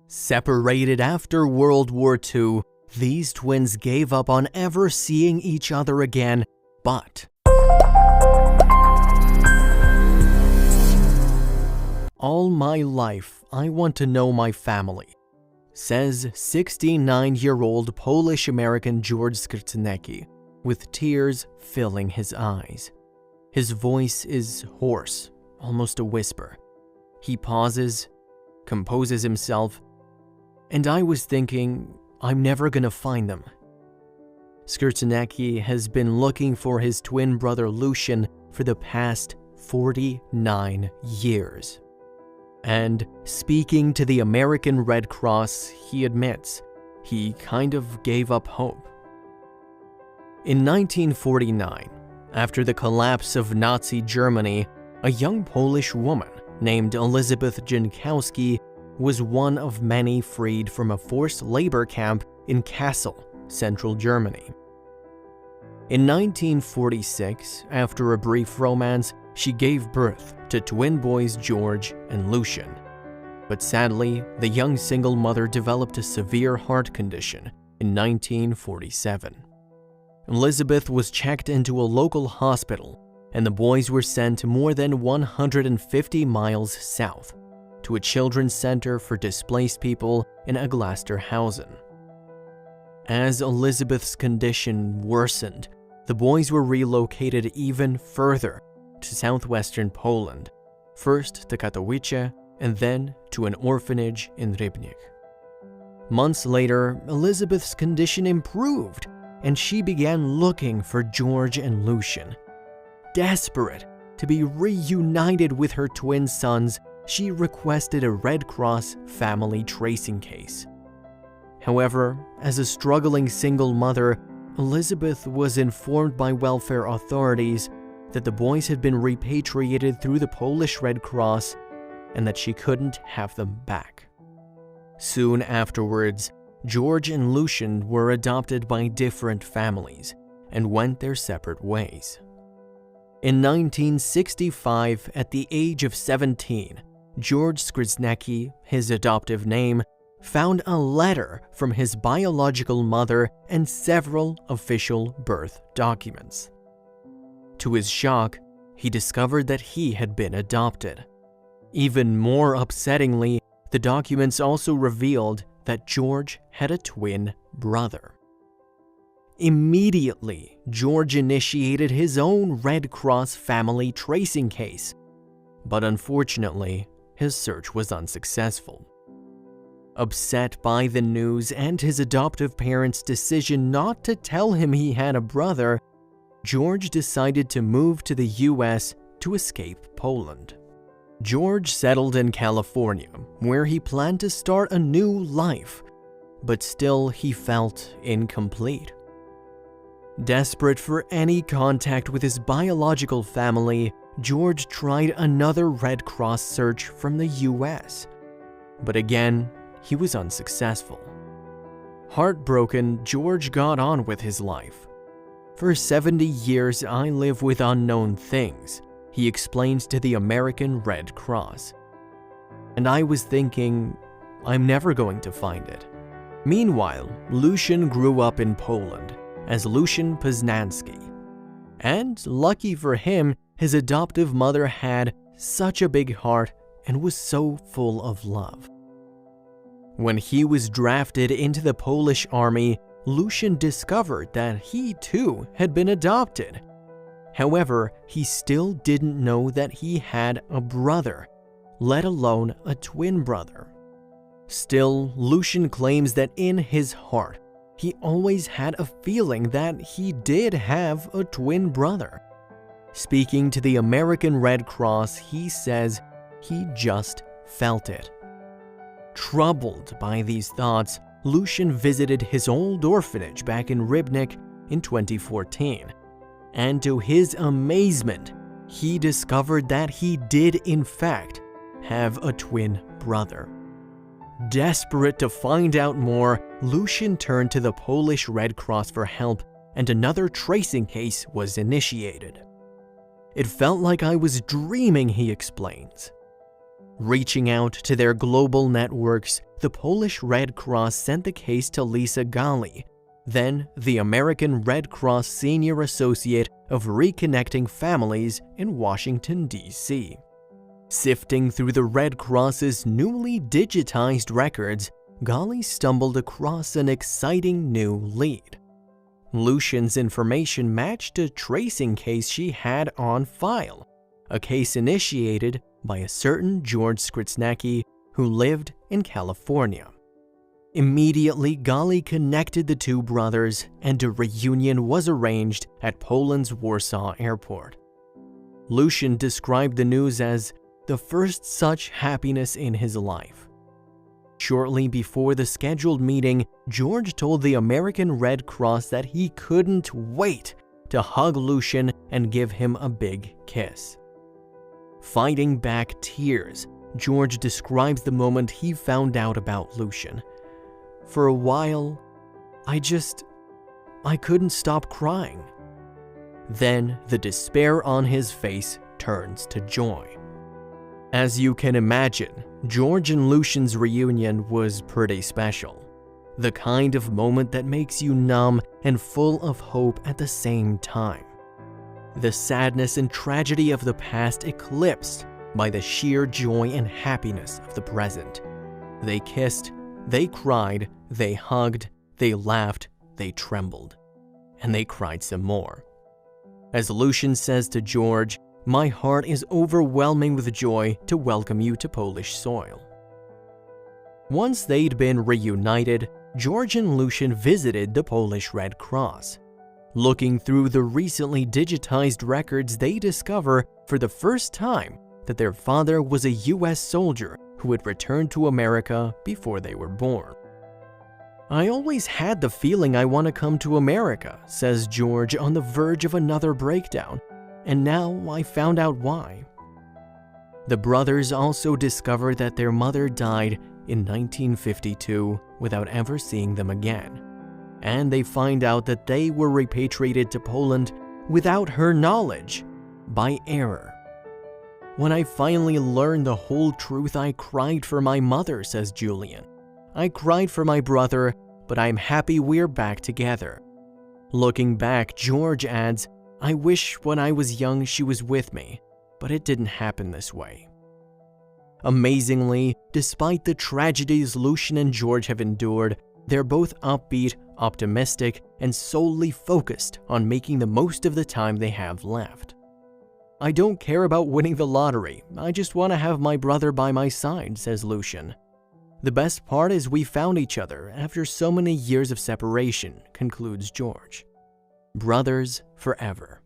Separated after World War II, these twins gave up on ever seeing each other again, but all my life, I want to know my family, says 69-year-old Polish-American George Skrzynecki, with tears filling his eyes. His voice is hoarse, almost a whisper. He pauses, composes himself, and I was thinking, I'm never gonna find them. Skrzynecki has been looking for his twin brother Lucian for the past 49 years. And speaking to the American Red Cross, he admits he kind of gave up hope. In 1949, after the collapse of Nazi Germany, a young Polish woman named Elizabeth Jankowski was one of many freed from a forced labor camp in Kassel, central Germany. In 1946, after a brief romance, she gave birth to twin boys George and Lucian. But sadly, the young single mother developed a severe heart condition in 1947. Elizabeth was checked into a local hospital, and the boys were sent more than 150 miles south to a children's center for displaced people in Aglasterhausen. As Elizabeth's condition worsened, the boys were relocated even further to southwestern Poland, first to Katowice and then to an orphanage in Rybnik. Months later, Elizabeth's condition improved, and she began looking for George and Lucian. Desperate to be reunited with her twin sons, she requested a Red Cross family tracing case. However, as a struggling single mother, Elizabeth was informed by welfare authorities that the boys had been repatriated through the Polish Red Cross and that she couldn't have them back. Soon afterwards, George and Lucian were adopted by different families and went their separate ways. In 1965, at the age of 17, George Skrzynecki, his adoptive name, found a letter from his biological mother and several official birth documents. To his shock, he discovered that he had been adopted. Even more upsettingly, the documents also revealed that George had a twin brother. Immediately, George initiated his own Red Cross family tracing case, but unfortunately, his search was unsuccessful. Upset by the news and his adoptive parents' decision not to tell him he had a brother, George decided to move to the US to escape Poland. George settled in California, where he planned to start a new life, but still he felt incomplete. Desperate for any contact with his biological family, George tried another Red Cross search from the US, but again, he was unsuccessful. Heartbroken, George got on with his life. For 70 years, I live with unknown things, he explains to the American Red Cross. And I was thinking, I'm never going to find it. Meanwhile, Lucian grew up in Poland as Lucian Poznański. And lucky for him, his adoptive mother had such a big heart and was so full of love. When he was drafted into the Polish army, Lucian discovered that he too had been adopted. However, he still didn't know that he had a brother, let alone a twin brother. Still, Lucian claims that in his heart, he always had a feeling that he did have a twin brother. Speaking to the American Red Cross, he says he just felt it. Troubled by these thoughts, Lucian visited his old orphanage back in Rybnik in 2014, and to his amazement, he discovered that he did in fact have a twin brother. Desperate to find out more, Lucian turned to the Polish Red Cross for help, and another tracing case was initiated. It felt like I was dreaming, he explains. Reaching out to their global networks, the Polish Red Cross sent the case to Lisa Gali, then the American Red Cross Senior Associate of Reconnecting Families in Washington, D.C. Sifting through the Red Cross's newly digitized records, Gali stumbled across an exciting new lead. Lucian's information matched a tracing case she had on file, a case initiated by a certain George Skrzynecki who lived in California. Immediately, Gali connected the two brothers, and a reunion was arranged at Poland's Warsaw airport. Lucian described the news as the first such happiness in his life. Shortly before the scheduled meeting, George told the American Red Cross that he couldn't wait to hug Lucian and give him a big kiss. Fighting back tears, George describes the moment he found out about Lucian. For a while, I couldn't stop crying. Then the despair on his face turns to joy. As you can imagine, George and Lucian's reunion was pretty special. The kind of moment that makes you numb and full of hope at the same time. The sadness and tragedy of the past eclipsed by the sheer joy and happiness of the present. They kissed, they cried, they hugged, they laughed, they trembled. And they cried some more. As Lucian says to George, "My heart is overwhelming with joy to welcome you to Polish soil." Once they'd been reunited, George and Lucian visited the Polish Red Cross. Looking through the recently digitized records, they discover for the first time that their father was a US soldier who had returned to America before they were born. "I always had the feeling I want to come to America," says George on the verge of another breakdown, "and now I found out why." The brothers also discover that their mother died in 1952 without ever seeing them again, and they find out that they were repatriated to Poland without her knowledge, by error. "When I finally learned the whole truth, I cried for my mother," says Julian. "I cried for my brother, but I'm happy we're back together." Looking back, George adds, "I wish when I was young she was with me, but it didn't happen this way." Amazingly, despite the tragedies Lucian and George have endured, they're both upbeat, optimistic, and solely focused on making the most of the time they have left. "I don't care about winning the lottery, I just want to have my brother by my side," says Lucian. "The best part is we found each other after so many years of separation," concludes George. Brothers forever.